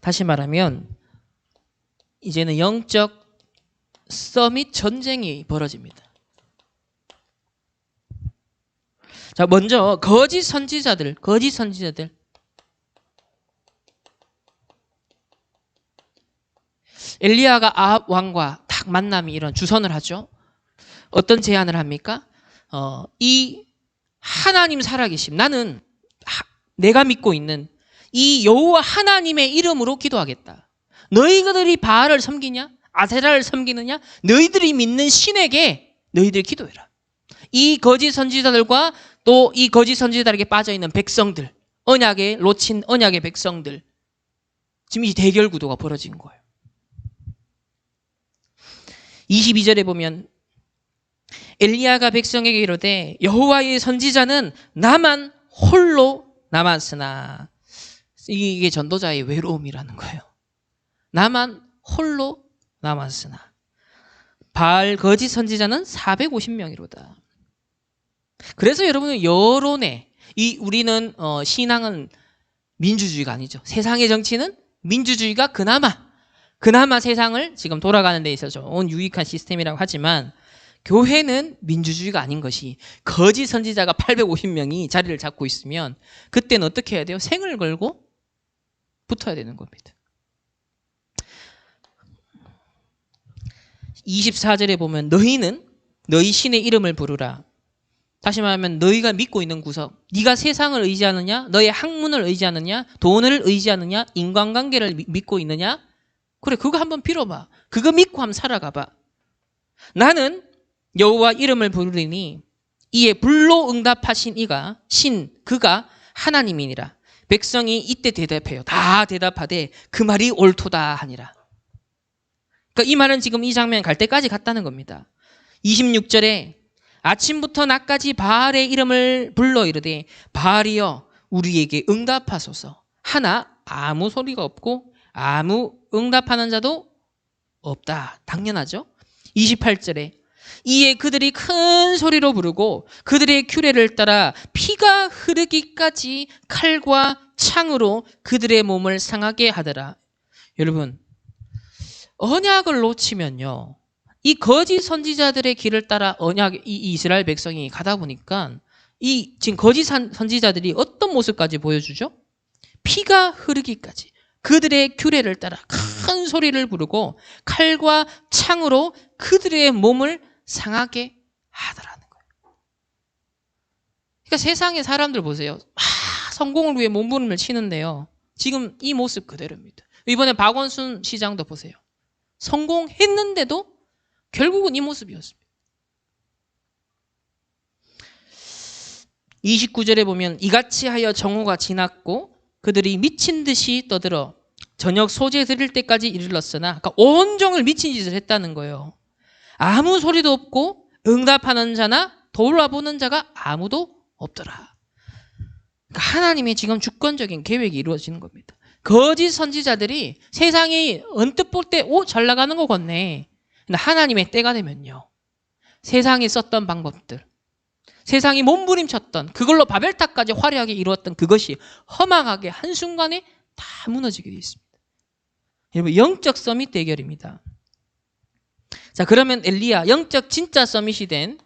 다시 말하면 이제는 영적 서밋 전쟁이 벌어집니다. 자, 먼저 거짓 선지자들. 엘리야가 아합 왕과 딱 만남이 이런 주선을 하죠. 어떤 제안을 합니까? 이 하나님 살아계심. 나는 내가 믿고 있는 이 여호와 하나님의 이름으로 기도하겠다. 너희들이 바알을 섬기냐? 아세라를 섬기느냐? 너희들이 믿는 신에게 너희들 기도해라. 이 거짓 선지자들과 또 이 거짓 선지자들에게 빠져있는 백성들, 언약에 놓친 언약의 백성들, 지금 이 대결 구도가 벌어진 거예요. 22절에 보면 엘리야가 백성에게 이르되 여호와의 선지자는 나만 홀로 남았으나, 이게 전도자의 외로움이라는 거예요. 나만 홀로 남았으나 바알 거짓 선지자는 450명이로다. 그래서 여러분은 여론에 우리는 신앙은 민주주의가 아니죠. 세상의 정치는 민주주의가 그나마 세상을 지금 돌아가는 데 있어서 좋은 유익한 시스템이라고 하지만 교회는 민주주의가 아닌 것이 거짓 선지자가 850명이 자리를 잡고 있으면 그때는 어떻게 해야 돼요? 생을 걸고 붙어야 되는 겁니다. 24절에 보면 너희는 너희 신의 이름을 부르라. 다시 말하면 너희가 믿고 있는 구석, 네가 세상을 의지하느냐, 너의 학문을 의지하느냐, 돈을 의지하느냐, 인간관계를 믿고 있느냐, 그래 그거 한번 빌어봐. 그거 믿고 한번 살아가봐. 나는 여호와 이름을 부르리니 이에 불로 응답하신 이가 그가 하나님이니라. 백성이 이때 대답해요. 다 대답하되 그 말이 옳도다 하니라. 그러니까 이 말은 지금 이 장면 갈 때까지 갔다는 겁니다. 26절에 아침부터 낮까지 바알의 이름을 불러 이르되 바알이여 우리에게 응답하소서. 하나 아무 소리가 없고 아무 응답하는 자도 없다. 당연하죠. 28절에 이에 그들이 큰 소리로 부르고 그들의 규례를 따라 피가 흐르기까지 칼과 창으로 그들의 몸을 상하게 하더라. 여러분, 언약을 놓치면요, 이 거짓 선지자들의 길을 따라 이 이스라엘 백성이 가다 보니까 이 지금 거짓 선지자들이 어떤 모습까지 보여주죠? 피가 흐르기까지 그들의 규례를 따라 큰 소리를 부르고 칼과 창으로 그들의 몸을 상하게 하더라는 거예요. 그러니까 세상의 사람들 보세요. 성공을 위해 몸부림을 치는데요. 지금 이 모습 그대로입니다. 이번에 박원순 시장도 보세요. 성공했는데도 결국은 이 모습이었습니다. 29절에 보면 이같이 하여 정오가 지났고 그들이 미친 듯이 떠들어 저녁 소재 드릴 때까지 이르렀으나 그러니까 온종일 미친 짓을 했다는 거예요. 아무 소리도 없고 응답하는 자나 돌아보는 자가 아무도 없더라. 그러니까 하나님의 지금 주권적인 계획이 이루어지는 겁니다. 거짓 선지자들이 세상이 언뜻 볼 때 잘 나가는 거 같네. 근데 하나님의 때가 되면요. 세상이 썼던 방법들, 세상이 몸부림쳤던 그걸로 바벨탑까지 화려하게 이루었던 그것이 허망하게 한순간에 다 무너지게 되어 있습니다. 여러분, 영적 서밋 대결입니다. 자, 그러면 엘리야, 영적 진짜 서밋이 된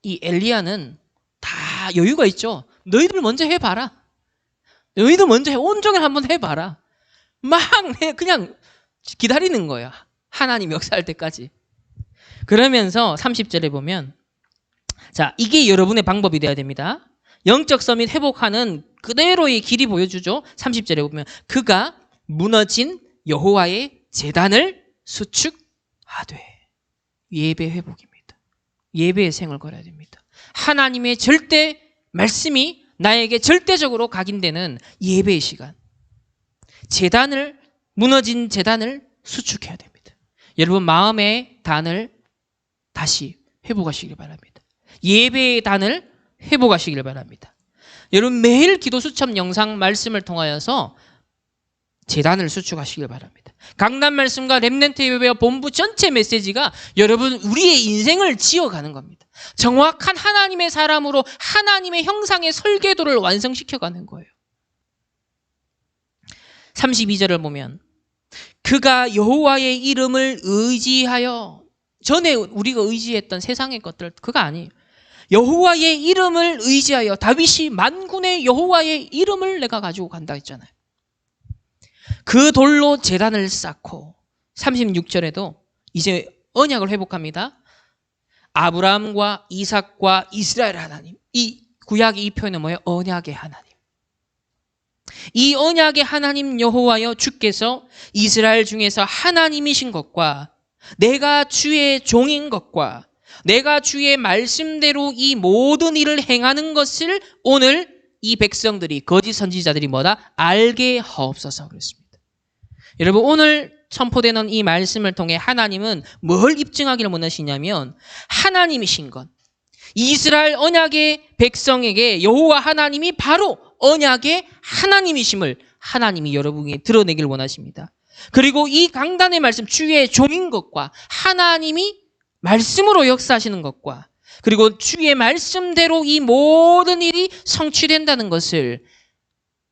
이 엘리야는 다 여유가 있죠. 너희들 먼저 해봐라. 너희들 먼저 해. 온종일 한번 해봐라. 막 해. 그냥 기다리는 거야. 하나님 역사할 때까지. 그러면서 30절에 보면 자, 이게 여러분의 방법이 돼야 됩니다. 영적 서밋 회복하는 그대로의 길이 보여주죠. 30절에 보면 그가 무너진 여호와의 제단을 수축하되 예배 회복입니다. 예배의 생을 걸어야 됩니다. 하나님의 절대 말씀이 나에게 절대적으로 각인되는 예배의 시간. 무너진 제단을 수축해야 됩니다. 여러분 마음의 단을 다시 회복하시길 바랍니다. 예배의 단을 회복하시길 바랍니다. 여러분 매일 기도 수첩 영상 말씀을 통하여서 제단을 수축하시길 바랍니다. 강단 말씀과 렘넌트 예배와 본부 전체 메시지가 여러분 우리의 인생을 지어가는 겁니다. 정확한 하나님의 사람으로 하나님의 형상의 설계도를 완성시켜가는 거예요. 32절을 보면 그가 여호와의 이름을 의지하여 전에 우리가 의지했던 세상의 것들 그가 아니에요. 여호와의 이름을 의지하여 다윗이 만군의 여호와의 이름을 내가 가지고 간다 했잖아요. 그 돌로 제단을 쌓고 36절에도 이제 언약을 회복합니다. 아브라함과 이삭과 이스라엘 하나님. 이 구약의 이 표현은 뭐예요? 언약의 하나님. 이 언약의 하나님 여호와여 주께서 이스라엘 중에서 하나님이신 것과 내가 주의 종인 것과 내가 주의 말씀대로 이 모든 일을 행하는 것을 오늘 이 백성들이 거짓 선지자들이 뭐다? 알게 하옵소서 그랬습니다. 여러분 오늘 선포되는 이 말씀을 통해 하나님은 뭘 입증하기를 원하시냐면 하나님이신 것. 이스라엘 언약의 백성에게 여호와 하나님이 바로 언약의 하나님이심을 하나님이 여러분에게 드러내길 원하십니다. 그리고 이 강단의 말씀 주의 종인 것과 하나님이 말씀으로 역사하시는 것과 그리고 주의 말씀대로 이 모든 일이 성취된다는 것을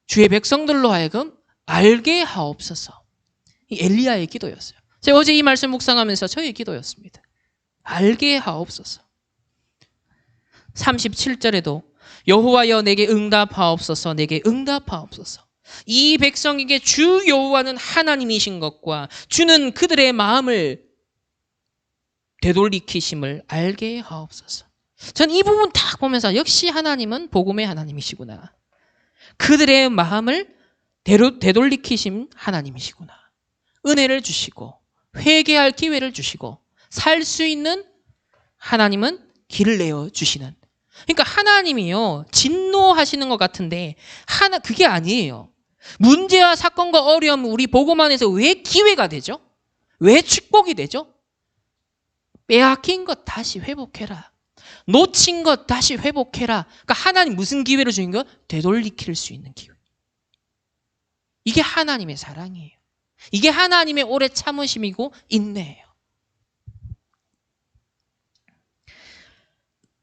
주의 백성들로 하여금 알게 하옵소서. 이 엘리야의 기도였어요. 제가 어제 이 말씀 묵상하면서 저의 기도였습니다. 알게 하옵소서. 37절에도 여호와여 내게 응답하옵소서 내게 응답하옵소서. 이 백성에게 주 여호와는 하나님이신 것과 주는 그들의 마음을 되돌리키심을 알게 하옵소서. 전 이 부분 딱 보면서 역시 하나님은 복음의 하나님이시구나. 그들의 마음을 되돌리키심 하나님이시구나. 은혜를 주시고 회개할 기회를 주시고 살 수 있는 하나님은 길을 내어 주시는. 그러니까 하나님이요 진노하시는 것 같은데 그게 아니에요. 문제와 사건과 어려움 우리 복음 안에서 왜 기회가 되죠? 왜 축복이 되죠? 빼앗긴 것 다시 회복해라. 놓친 것 다시 회복해라. 그러니까 하나님 무슨 기회를 주는 거예요? 되돌리킬 수 있는 기회. 이게 하나님의 사랑이에요. 이게 하나님의 오래 참으심이고 인내예요.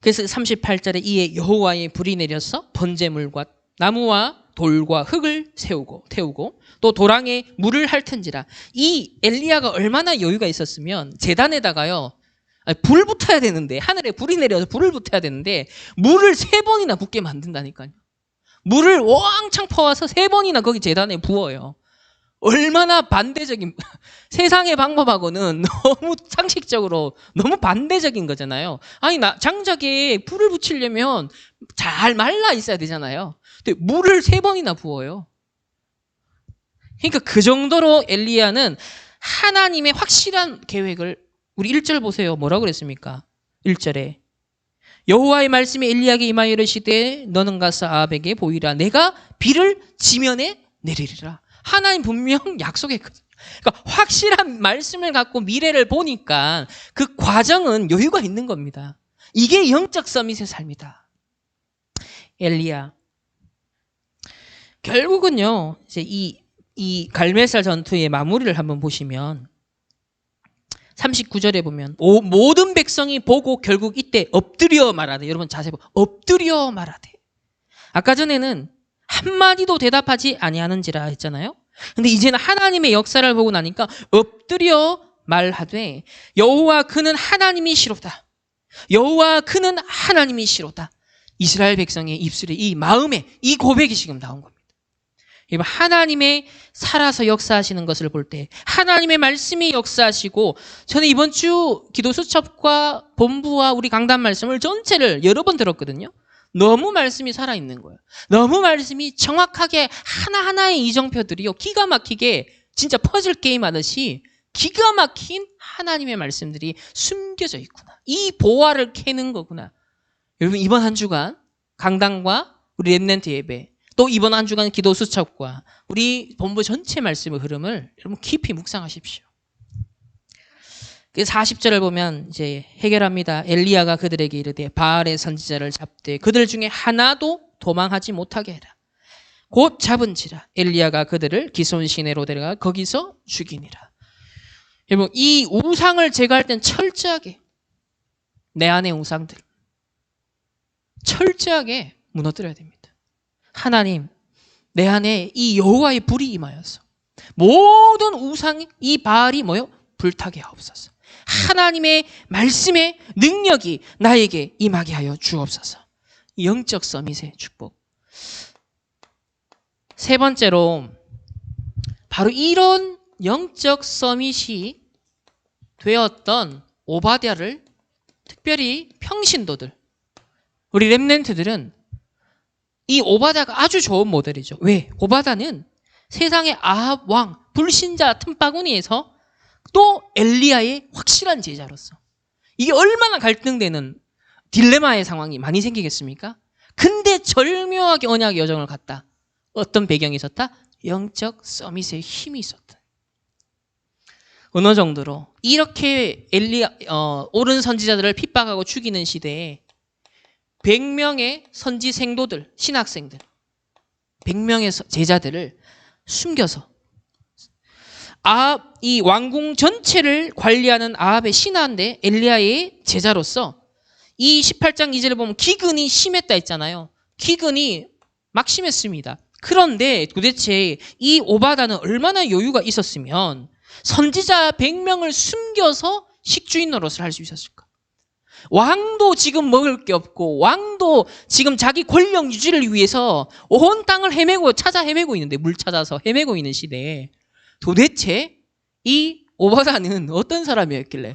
그래서 38절에 이에 여호와의 불이 내려서 번제물과 나무와 돌과 흙을 태우고 또 도랑에 물을 핥은지라. 이 엘리야가 얼마나 여유가 있었으면 제단에다가요 아니, 불 붙어야 되는데, 하늘에 불이 내려서 불을 붙어야 되는데 물을 3번이나 붓게 만든다니까요. 물을 왕창 퍼와서 3번이나 거기 제단에 부어요. 얼마나 반대적인, 세상의 방법하고는 너무 상식적으로 너무 반대적인 거잖아요. 아니, 장작에 불을 붙이려면 잘 말라 있어야 되잖아요. 근데 물을 3번이나 부어요. 그러니까 그 정도로 엘리야는 하나님의 확실한 계획을, 우리 1절 보세요. 뭐라고 그랬습니까? 1절에 여호와의 말씀이 엘리야에게 임하여 이르시되 너는 가서 아합에게 보이라. 내가 비를 지면에 내리리라. 하나님 분명 약속했거든요. 그러니까 확실한 말씀을 갖고 미래를 보니까 그 과정은 여유가 있는 겁니다. 이게 영적 서밋의 삶이다. 엘리야. 결국은요, 이제 이 갈멜살 전투의 마무리를 한번 보시면 39절에 보면 모든 백성이 보고 결국 이때 엎드려 말하되, 여러분 자세히 보면 엎드려 말하되. 아까 전에는 한마디도 대답하지 아니하는지라 했잖아요. 근데 이제는 하나님의 역사를 보고 나니까 엎드려 말하되 여호와 그는 하나님이시로다. 여호와 그는 하나님이시로다. 이스라엘 백성의 입술에 이 마음에 이 고백이 지금 나온 겁니다. 하나님의 살아서 역사하시는 것을 볼 때 하나님의 말씀이 역사하시고, 저는 이번 주 기도 수첩과 본부와 우리 강단 말씀을 전체를 여러 번 들었거든요. 너무 말씀이 살아있는 거예요. 너무 말씀이 정확하게 하나하나의 이정표들이요, 기가 막히게 진짜 퍼즐 게임 하듯이 기가 막힌 하나님의 말씀들이 숨겨져 있구나. 이 보화를 캐는 거구나. 여러분, 이번 한 주간 강단과 우리 랩넌트 예배, 또 이번 한 주간 기도 수첩과 우리 본부 전체 말씀의 흐름을 여러분 깊이 묵상하십시오. 40절을 보면 이제 해결합니다. 엘리야가 그들에게 이르되 바알의 선지자를 잡되 그들 중에 하나도 도망하지 못하게 해라. 곧 잡은지라 엘리야가 그들을 기손 시내로 데려가 거기서 죽이니라. 여러분, 이 우상을 제거할 땐 철저하게 내 안의 우상들 철저하게 무너뜨려야 됩니다. 하나님, 내 안에 이 여호와의 불이 임하여서 모든 우상이 이 바알이 뭐요? 불타게 하옵소서. 하나님의 말씀의 능력이 나에게 임하게 하여 주옵소서. 영적 서밋의 축복. 세 번째로 바로 이런 영적 서밋이 되었던 오바댜를, 특별히 평신도들, 우리 렘넌트들은 이 오바댜가 아주 좋은 모델이죠. 왜? 오바댜는 세상의 아합 왕, 불신자 틈바구니에서 또 엘리야의 확실한 제자로서, 이게 얼마나 갈등되는 딜레마의 상황이 많이 생기겠습니까? 근데 절묘하게 언약의 여정을 갔다. 어떤 배경이 있었다? 영적 서밋의 힘이 있었다. 어느 정도로 이렇게 옳은 선지자들을 핍박하고 죽이는 시대에 100명의 선지 생도들, 신학생들, 100명의 제자들을 숨겨서 이 왕궁 전체를 관리하는 아합의 신하인데 엘리야의 제자로서, 이 18장 2절을 보면 기근이 심했다 했잖아요. 기근이 막 심했습니다. 그런데 도대체 이 오바다는 얼마나 여유가 있었으면 선지자 100명을 숨겨서 식주인 노릇을 할 수 있었을까? 왕도 지금 먹을 게 없고, 왕도 지금 자기 권력 유지를 위해서 온 땅을 찾아 헤매고 있는데, 물 찾아서 헤매고 있는 시대에 도대체 이 오바다는 어떤 사람이었길래,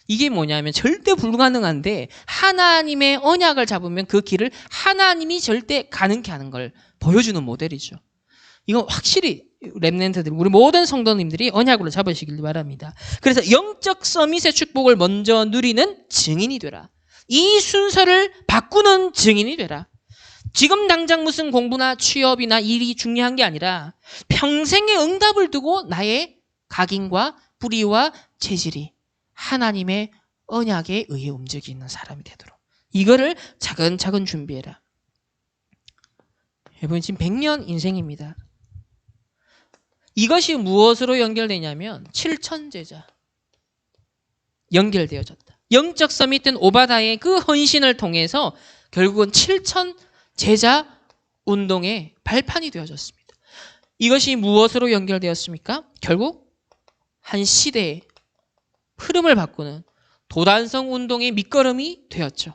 이게 뭐냐면 절대 불가능한데 하나님의 언약을 잡으면 그 길을 하나님이 절대 가능케 하는 걸 보여주는 모델이죠. 이건 확실히 렘넌트들, 우리 모든 성도님들이 언약으로 잡으시길 바랍니다. 그래서 영적 서밋의 축복을 먼저 누리는 증인이 되라. 이 순서를 바꾸는 증인이 되라. 지금 당장 무슨 공부나 취업이나 일이 중요한 게 아니라 평생의 응답을 두고 나의 각인과 뿌리와 체질이 하나님의 언약에 의해 움직이는 사람이 되도록, 이거를 차근차근 준비해라. 여러분, 지금 100년 인생입니다. 이것이 무엇으로 연결되냐면 7천제자 연결되어졌다. 영적 서밋된 오바다의 그 헌신을 통해서 결국은 7천제자 운동의 발판이 되어졌습니다. 이것이 무엇으로 연결되었습니까? 결국 한 시대의 흐름을 바꾸는 도단성 운동의 밑거름이 되었죠.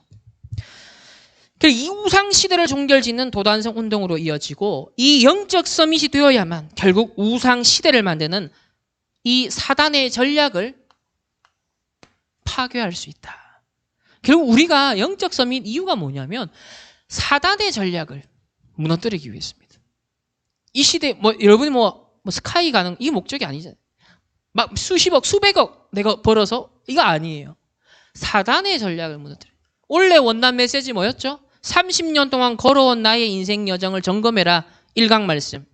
이 우상 시대를 종결짓는 도단성 운동으로 이어지고 이 영적 서밋이 되어야만 결국 우상 시대를 만드는 이 사단의 전략을 파괴할 수 있다. 결국 우리가 영적 서밋 이유가 뭐냐면 사단의 전략을 무너뜨리기 위해서입니다. 이 시대 여러분이 스카이 가는 이 목적이 아니잖아요. 막 수십억, 수백억 내가 벌어서 이거 아니에요. 사단의 전략을 무너뜨려. 원래 원단 메시지 뭐였죠? 30년 동안 걸어온 나의 인생 여정을 점검해라. 1강 말씀.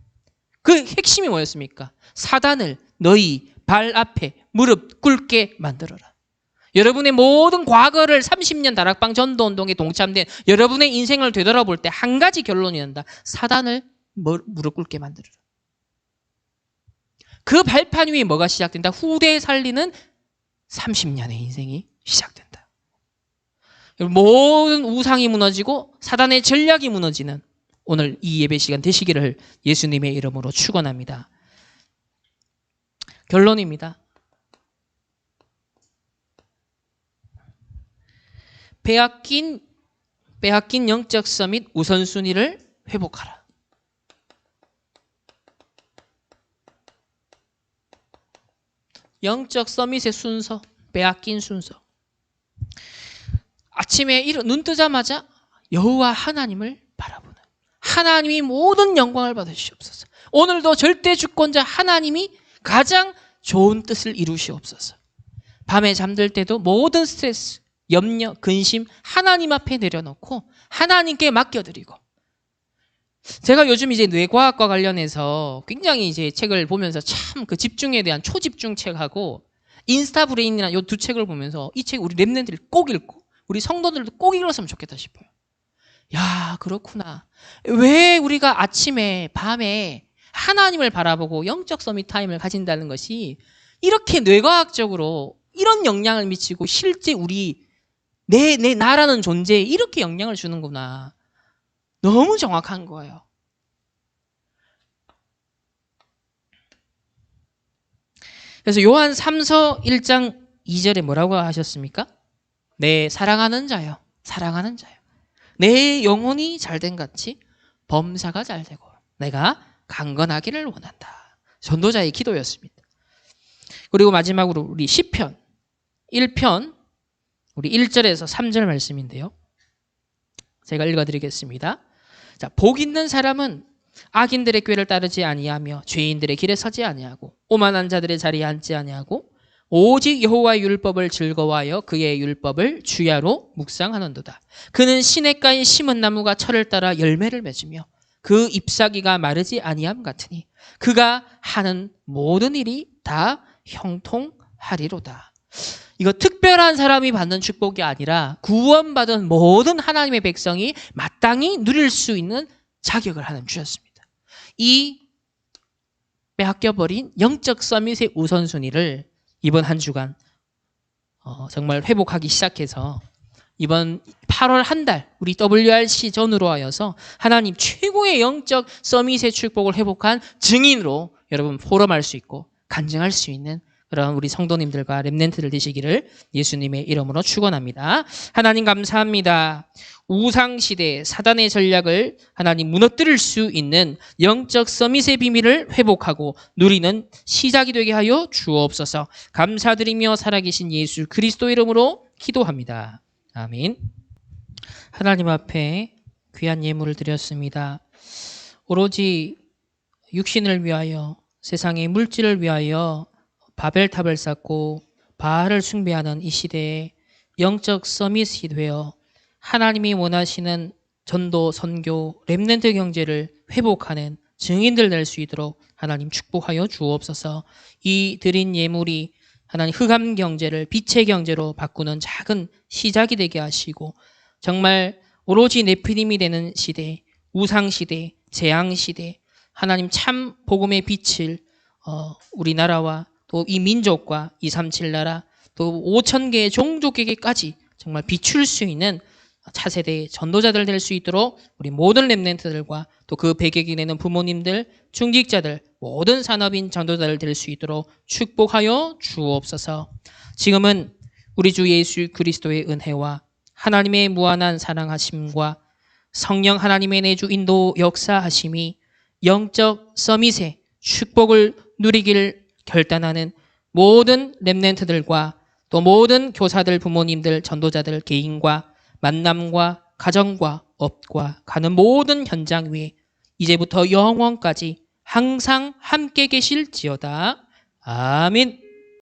그 핵심이 뭐였습니까? 사단을 너희 발 앞에 무릎 꿇게 만들어라. 여러분의 모든 과거를 30년 다락방 전도운동에 동참된 여러분의 인생을 되돌아볼 때 한 가지 결론이 난다. 사단을 무릎 꿇게 만들어라. 그 발판 위에 뭐가 시작된다? 후대에 살리는 30년의 인생이 시작된다. 모든 우상이 무너지고 사단의 전략이 무너지는 오늘 이 예배 시간 되시기를 예수님의 이름으로 축원합니다. 결론입니다. 빼앗긴 영적 서밋 우선순위를 회복하라. 영적 서밋의 순서, 빼앗긴 순서. 아침에 눈 뜨자마자 여호와 하나님을 바라보는, 하나님이 모든 영광을 받으시옵소서. 오늘도 절대 주권자 하나님이 가장 좋은 뜻을 이루시옵소서. 밤에 잠들 때도 모든 스트레스, 염려, 근심 하나님 앞에 내려놓고 하나님께 맡겨드리고, 제가 요즘 이제 뇌과학과 관련해서 굉장히 이제 책을 보면서 참 그 집중에 대한 초집중 책하고 인스타 브레인이라는 이 두 책을 보면서 이 책 우리 랩런들이 꼭 읽고 우리 성도들도 꼭 읽었으면 좋겠다 싶어요. 야, 그렇구나. 왜 우리가 아침에 밤에 하나님을 바라보고 영적 서밋 타임을 가진다는 것이 이렇게 뇌과학적으로 이런 영향을 미치고 실제 우리 내 나라는 존재에 이렇게 영향을 주는구나. 너무 정확한 거예요. 그래서 요한 3서 1장 2절에 뭐라고 하셨습니까? 내 사랑하는 자요, 사랑하는 자요. 내 영혼이 잘된 같이 범사가 잘되고 내가 강건하기를 원한다. 전도자의 기도였습니다. 그리고 마지막으로 우리 시편 1편 우리 1절에서 3절 말씀인데요. 제가 읽어드리겠습니다. 자, 복 있는 사람은 악인들의 꾀를 따르지 아니하며 죄인들의 길에 서지 아니하고 오만한 자들의 자리에 앉지 아니하고 오직 여호와의 율법을 즐거워하여 그의 율법을 주야로 묵상하는도다. 그는 시냇가에 심은 나무가 철을 따라 열매를 맺으며 그 잎사귀가 마르지 아니함 같으니 그가 하는 모든 일이 다 형통하리로다. 이거 특별한 사람이 받는 축복이 아니라 구원받은 모든 하나님의 백성이 마땅히 누릴 수 있는 자격을 하나님 주셨습니다. 이 빼앗겨버린 영적 서밋의 우선순위를 이번 한 주간 정말 회복하기 시작해서 이번 8월 한 달 우리 WRC 전후로 하여서 하나님 최고의 영적 서밋의 축복을 회복한 증인으로 여러분 포럼할 수 있고 간증할 수 있는 그런 우리 성도님들과 렘넌트들 되시기를 예수님의 이름으로 축원합니다. 하나님 감사합니다. 우상시대 사단의 전략을 하나님 무너뜨릴 수 있는 영적 서밋의 비밀을 회복하고 누리는 시작이 되게 하여 주옵소서. 감사드리며 살아계신 예수 그리스도 이름으로 기도합니다. 아멘. 하나님 앞에 귀한 예물을 드렸습니다. 오로지 육신을 위하여 세상의 물질을 위하여 바벨탑을 쌓고 바알을 숭배하는 이 시대에 영적 서밋이 되어 하나님이 원하시는 전도, 선교, 렘넌트 경제를 회복하는 증인들 될 수 있도록 하나님 축복하여 주옵소서. 이 드린 예물이 하나님 흑암 경제를 빛의 경제로 바꾸는 작은 시작이 되게 하시고 정말 오로지 네피림이 되는 시대, 우상시대, 재앙시대 하나님 참 복음의 빛을 우리나라와 또 이 민족과 237 나라 또 5,000개의 종족에게까지 정말 비출 수 있는 차세대의 전도자들 될 수 있도록 우리 모든 렘넌트들과 또 그 배경이 되는 부모님들, 중직자들, 모든 산업인 전도자들 될 수 있도록 축복하여 주옵소서. 지금은 우리 주 예수 그리스도의 은혜와 하나님의 무한한 사랑하심과 성령 하나님의 내주 인도 역사하심이 영적 서밋의 축복을 누리길 결단하는 모든 렘넌트들과 또 모든 교사들, 부모님들, 전도자들 개인과 만남과 가정과 업과 가는 모든 현장 위에 이제부터 영원까지 항상 함께 계실지어다. 아멘.